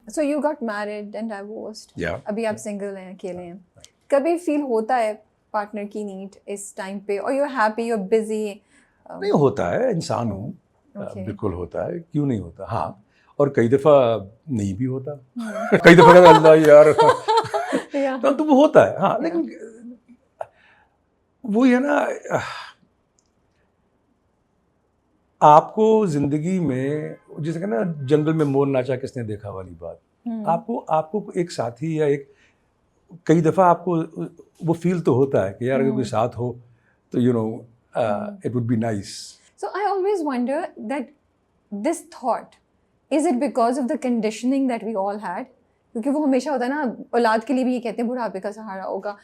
So you got married and divorced. Yeah. अभी आप single हैं, अकेले हैं. कभी फील होता है पार्टनर की नीड इस टाइम पे, और you're happy, you're busy? नहीं होता है, इंसान हूँ. Okay. बिल्कुल होता है, क्यों नहीं होता. हाँ, और कई दफ़ा नहीं भी होता. कई दफ़ा कहता अल्लाह यार तो वो होता है. हाँ, लेकिन वो है ना, आपको जिंदगी में जैसे कहना जंगल में मोर नाचा किसने देखा वाली बात. आपको एक साथी या एक कई दफ़ा आपको वो फील तो होता है कि यार अगर कोई साथ हो तो it would be nice. So I always wonder that this thought, is it because of the conditioning that we all had? क्योंकि वो हमेशा होता है ना, औलाद के लिए भी ये कहते हैं बुढ़ापे का सहारा होगा,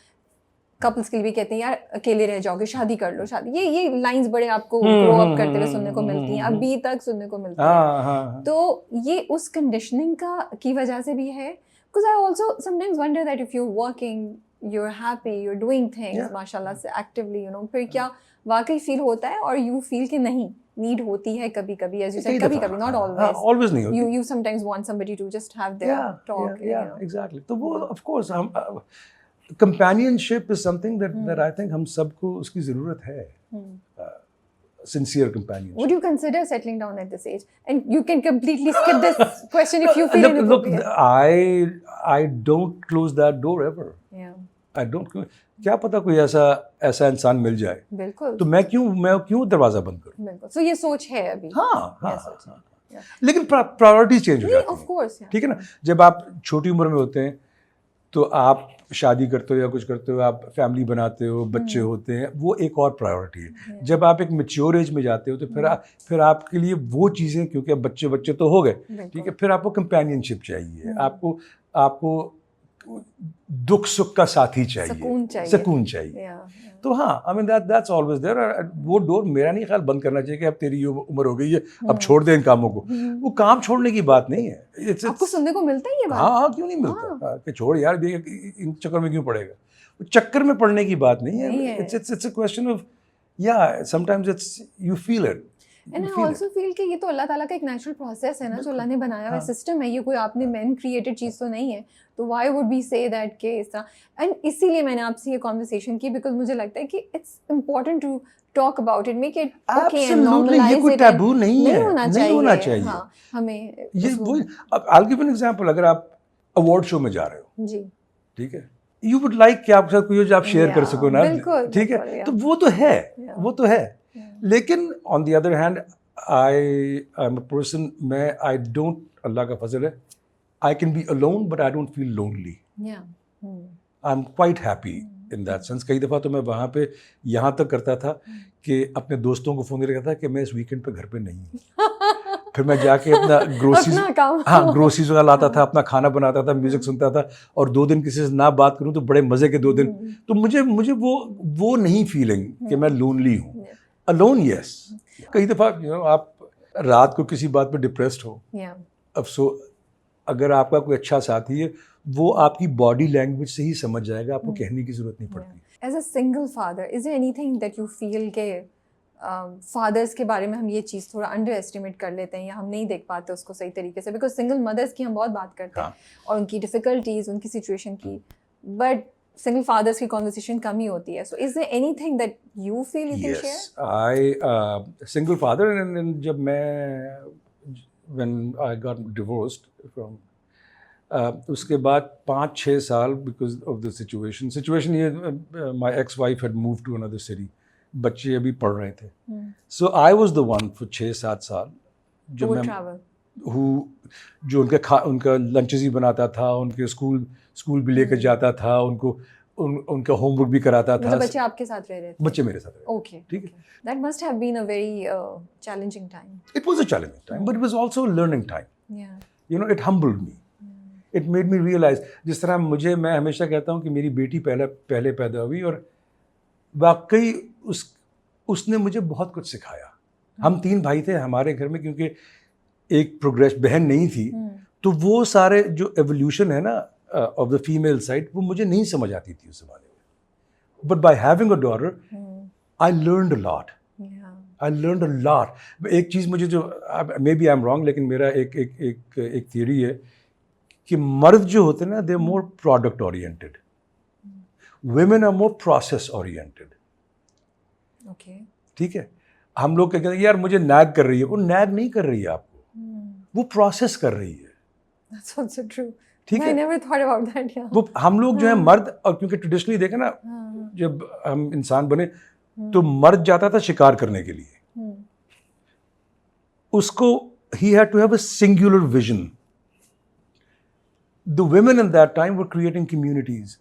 कपल्स के लिए भी कहते हैं यार अकेले रह जाओगे, शादी कर लो. शादी, ये लाइंस बड़े आपको ग्रो अप करते हुए सुनने को मिलती हैं, अभी तक सुनने को मिलती हैं. तो ये उस कंडीशनिंग की वजह से भी है. Because I also sometimes wonder that if you're working, you're happy, you're doing things, माशाल्लाह से actively, फिर क्या वाकई फील होता है, और you feel कि नहीं, नीड होती है कभी कभी, as you said, कभी कभी, not always. Always नहीं होती. You sometimes want somebody to just have their talk. Yeah, exactly. तो वो of course हम companionship is something that I think हम सबको उसकी ज़रूरत है. Sincere companionship. Would you consider settling down at this age? And you can completely skip this question if you feel inappropriate. Look, I don't close that door ever. Yeah. I don't. क्या पता कोई ऐसा इंसान मिल जाए. बिल्कुल. तो मैं क्यों दरवाजा बंद करूं. बिल्कुल. So ये सोच है अभी. हाँ. लेकिन प्रायोरिटी चेंज हो जाती है. Of course. ठीक है ना. जब आप छोटी उम्र में होते हैं तो आप शादी करते हो या कुछ करते हो, आप फैमिली बनाते हो, बच्चे होते हैं, वो एक और प्रायोरिटी है. जब आप एक मैच्योर एज में जाते हो तो फिर आपके लिए वो चीज़ें, क्योंकि अब बच्चे तो हो गए, ठीक है, फिर आपको कंपेनियनशिप चाहिए, आपको दुख सुख का साथी चाहिए, सुकून चाहिए. तो हाँ, I mean that's always there. वो डोर मेरा नहीं ख्याल बंद करना चाहिए कि अब तेरी उम्र हो गई है, अब छोड़ दे इन कामों को. वो काम छोड़ने की बात नहीं है. आपको सुनने को मिलता है ये बात? हाँ, क्यों नहीं मिलता कि छोड़ यार, इन चक्कर में क्यों पड़ेगा. चक्कर में पड़ने की बात नहीं है. It's a question of sometimes it's you feel it. And I also feel कि ये तो अल्लाह ताला का एक नेचुरल प्रोसेस है ना, जो अल्लाह ने बनाया हुआ सिस्टम है, ये कोई आपने मैन क्रिएटेड चीज़ तो नहीं है. तो why would we say that कि इस तरह. एंड इसीलिए मैंने आपसे ये कॉन्वर्सेशन की, बिकॉज मुझे लगता है कि it's important to talk about it, make it okay and normalize it. ये कोई टैबू नहीं है, नहीं होना चाहिए. हाँ, हमें ये वो. अब I'll give an example. अगर आप अवार्ड शो में जा रहे हो जी, ठीक है, यू वुड लाइक कि आपके साथ कोई जो आप शेयर कर सको ना, ठीक है, तो वो तो है. लेकिन on the other hand I am a person, I don't, अल्लाह का फजल है, I can be alone but I don't feel lonely. I'm quite happy in that sense. कई दफ़ा तो मैं वहाँ पे यहाँ तक करता था कि अपने दोस्तों को फ़ोन करके कहता कि मैं इस वीकेंड पे घर पे नहीं हूँ. फिर मैं जाके अपना ग्रोसरीज वगैरह लाता था, अपना खाना बनाता था, म्यूजिक सुनता था, और 2 दिन किसी से ना बात करूँ तो बड़े मज़े के 2 दिन. तो मुझे वो नहीं फीलिंग कि मैं लोनली हूँ. Alone yes. कई दफ़ा आप रात को किसी बात पे डिप्रेस्ड हो, अगर आपका कोई अच्छा साथी है, वो आपकी बॉडी लैंग्वेज से ही समझ जाएगा, आपको कहने की जरूरत नहीं पड़ती. As a single father, is there anything that you feel के फादर्स के बारे में हम ये चीज़ थोड़ा अंडर एस्टिमेट कर लेते हैं, या हम नहीं देख पाते उसको सही तरीके से, बिकॉज सिंगल मदर्स की हम बहुत बात करते हैं और उनकी डिफ़िकल्टीज, उनकी सिचुएशन की, बट single fathers की conversation कम ही होती है. So is there anything that you feel you can share? Yes, I single father, and जब मैं when I got divorced from उसके बाद 5-6 साल because of the situation ये my ex-wife had moved to another city. बच्चे अभी पढ़ रहे थे. So I was the one for 6-7 साल जब मैं जो उनका लंचेस ही बनाता था, उनके स्कूल भी लेकर जाता था, उनका होमवर्क भी कराता था. बच्चे आपके साथ रह रहे थे? बच्चे मेरे साथ रहे. Okay. ठीक है. That must have been a very challenging time. It was a challenging time, but it was also a learning time. Yeah. It humbled me. It made me realize. जिस तरह मैं हमेशा कहता हूँ कि मेरी बेटी पहले पैदा हुई, और वाकई उसने मुझे बहुत कुछ सिखाया. हम 3 भाई थे हमारे घर में, क्योंकि एक बहन नहीं थी, तो वो सारे जो एवोल्यूशन है ना ऑफ द फीमेल साइड, वो मुझे नहीं समझ आती थी उस ज़माने में. But by having a daughter I learned a lot. एक चीज़ मुझे जो maybe I am wrong, लेकिन मेरा एक थियरी है कि मर्द जो होते हैं ना, they are more product oriented, women are more process oriented. Okay, ठीक है, हम लोग क्या कहते हैं यार मुझे नैग कर रही है, वो नैग नहीं कर रही है आपको, वो प्रोसेस कर रही है। That's also true. ठीक है, I never thought about that, yeah. वो हम लोग जो है मर्द, और क्योंकि ट्रेडिशनली देखे ना, जब हम इंसान बने तो मर्द जाता था शिकार करने के लिए, उसको he had to have a singular vision. The women in that time were creating communities.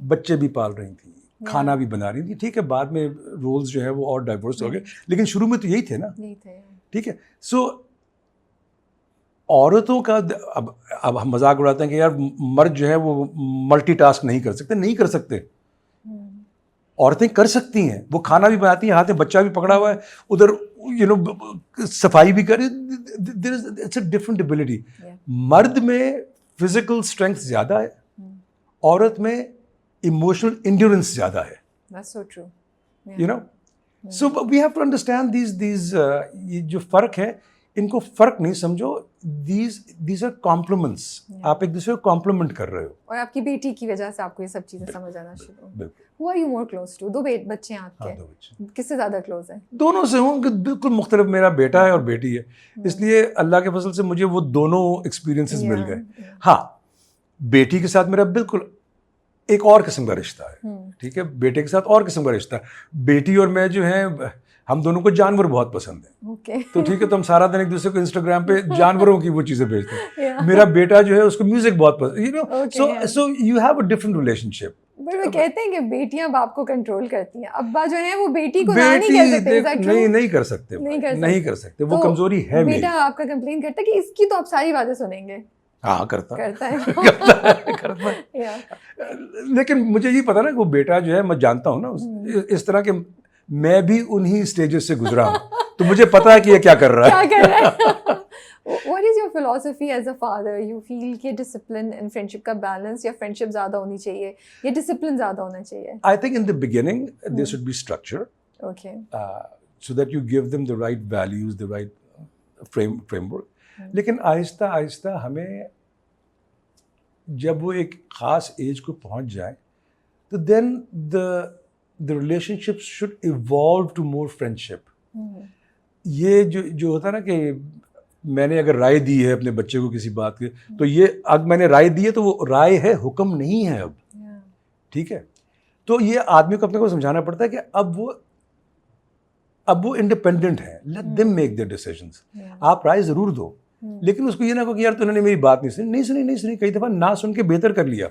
बच्चे भी पाल रही थी, खाना भी बना रही थी। ठीक है, बाद में रोल्स जो है वो और डाइवर्स हो गए, लेकिन शुरू में तो यही थे ना। यही थे। ठीक है, सो औरतों का अब हम मजाक उड़ाते हैं कि यार मर्द जो है वो मल्टीटास्क नहीं कर सकते। नहीं कर सकते, औरतें कर सकती हैं, वो खाना भी बनाती हैं, हाथ में बच्चा भी पकड़ा हुआ है, उधर सफाई भी करे। It's a different ability. मर्द में फिजिकल स्ट्रेंथ ज्यादा है, औरत में इमोशनल इंड्योरेंस ज्यादा है। That's so true. You know, so we have to understand these ये जो फर्क है, इनको फर्क नहीं समझो। these are compliments. आप एक दूसरे को कॉम्प्लीमेंट कर रहे हो, और आपकी बेटी की वजह से आपको ये सब चीजें समझ आना शुरू। बिल्कुल। Who are you more close to? दो बच्चे हैं आपके। हाँ, 2 बच्चे। किससे ज्यादा क्लोज है? दोनों से हूँ, बिल्कुल मुख्तलिफ। मेरा बेटा है और बेटी है, इसलिए अल्लाह के फजल से मुझे वो दोनों एक्सपीरियंसेस मिल गए। हाँ, बेटी के साथ मेरा बिल्कुल एक और किस्म का रिश्ता है। ठीक है, बेटे के साथ और किस्म का रिश्ता है। बेटी और मैं जो है, हम दोनों को जानवर बहुत पसंद है। Okay. तो ठीक है, तो हम सारा दिन एक दूसरे को इंस्टाग्राम पे जानवरों की वो चीजें भेजते हैं। Yeah. मेरा बेटा जो है उसको म्यूजिक बहुत पसंद, you know, Okay, so you have a different relationship. But वो कहते हैं कि बेटियां बाप को कंट्रोल करती हैं। अब्बा जो है वो बेटी को ना नहीं कर सकते। Is that true? नहीं कर सकते, नहीं कर सकते। वो तो कमजोरी है मेरी। बेटा आपका कंप्लेन करता है कि इसकी तो आप सारी बातें सुनेंगे। हाँ, करता है करता है। लेकिन मुझे ये पता ना कि वो बेटा जो है, मैं जानता हूँ ना इस तरह के, मैं भी उन्हीं स्टेजेस से गुजरा हूँ, तो मुझे पता है कि ये क्या कर रहा है। What is your philosophy as a father? You feel कि discipline and friendship का balance, या friendship ज़्यादा होनी चाहिए या discipline ज़्यादा होना चाहिए? I think in the beginning there should be structure. Okay. So that you give them the right values, the right framework. लेकिन आहिस्ता आहिस्ता हमें जब वो एक ख़ास एज को पहुंच जाए, तो then the relationships should evolve to more friendship. ये जो होता है ना कि मैंने अगर राय दी है अपने बच्चे को किसी बात की, तो ये अब मैंने राय दी है तो वो राय है, हुक्म नहीं है अब। ठीक है, तो ये आदमी को अपने को समझाना पड़ता है कि अब वो इंडिपेंडेंट है। Let them make their decisions. आप राय जरूर दो, लेकिन उसको ये ना कहो कि यार तूने मेरी बात नहीं सुनी। कई दफा ना सुन के बेहतर कर लिया,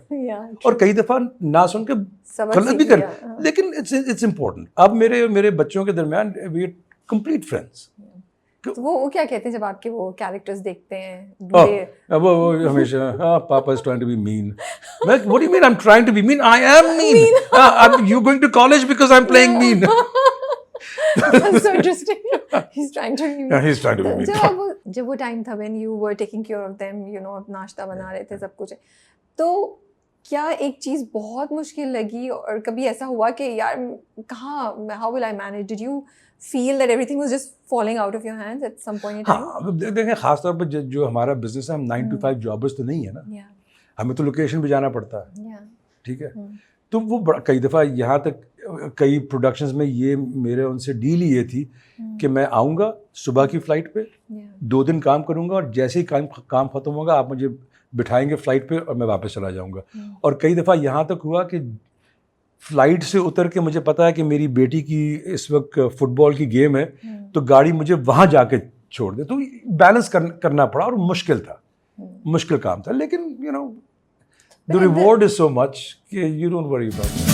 और कई दफा ना सुन के गलत भी कर, लेकिन इट्स इम्पोर्टेंट। अब मेरे बच्चों के दरमियान वी आर कंप्लीट फ्रेंड्स। तो वो क्या कहते हैं जब आपके वो कैरेक्टर्स देखते हैं? वो हमेशा पापा is trying to be mean. What do you mean I am trying to be mean? I am mean. You going to college because I am playing mean. That's so interesting. He's trying to be mean. Yeah, he's trying to be mean. जब वो time था when you were taking care of them, you know, नाश्ता बना रहे थे, सब कुछ, तो क्या एक चीज़ बहुत मुश्किल लगी? और कभी ऐसा हुआ कि यार कहाँ, how will I manage? Did you feel that everything was just falling out of your hands at some point in time? हाँ, देखें खासतौर पर जो हमारा बिजनेस है, हम 9 to 5 जॉबर्स तो नहीं है ना। हमें तो लोकेशन भी जाना पड़ता है। ठीक है, तो वो कई दफ़ा यहाँ तक कई प्रोडक्शंस में ये मेरे उनसे डील ये थी कि मैं आऊँगा सुबह की फ़्लाइट पे, 2 दिन काम करूँगा, और जैसे ही काम ख़त्म होगा आप मुझे बिठाएंगे फ़्लाइट पे और मैं वापस चला जाऊँगा। और कई दफ़ा यहाँ तक हुआ कि फ़्लाइट से उतर के मुझे पता है कि मेरी बेटी की इस वक्त फुटबॉल की गेम है, तो गाड़ी मुझे वहाँ जाके छोड़ दे। तो बैलेंस करना पड़ा, और मुश्किल था, मुश्किल काम था, लेकिन you know the reward is so much कि you don't worry about it.